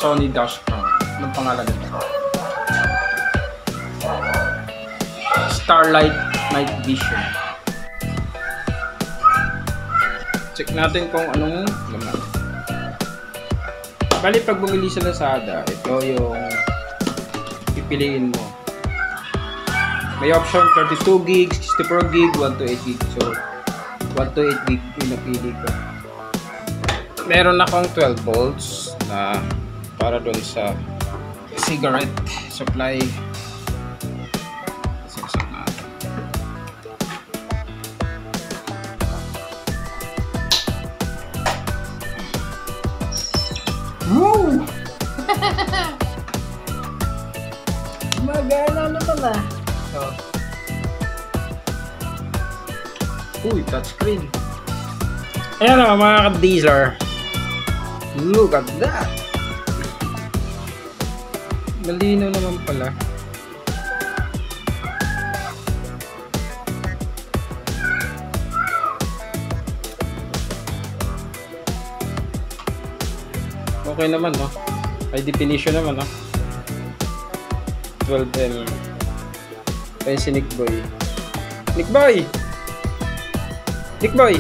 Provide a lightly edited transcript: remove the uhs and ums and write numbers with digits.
Sony dashcam. Anong pangalan nito? Starlight Night Vision. Check natin kung anong laman. Bali, pag bumili sa Lazada, ito yung pipiliin mo. May option 32 gig, 64 gig, 128 gig. So, 128 gig yung napili ko. Meron akong 12 volts na para doon sa cigarette supply. Woo! Magana naman ah. So, uy, touchscreen. Ayan naman mga ka-diesel. Look at that. Malinaw naman pala. Okay naman, no? High definition naman, no? 12mm. Ayun si Nick Boy. Nick Boy! Nick Boy!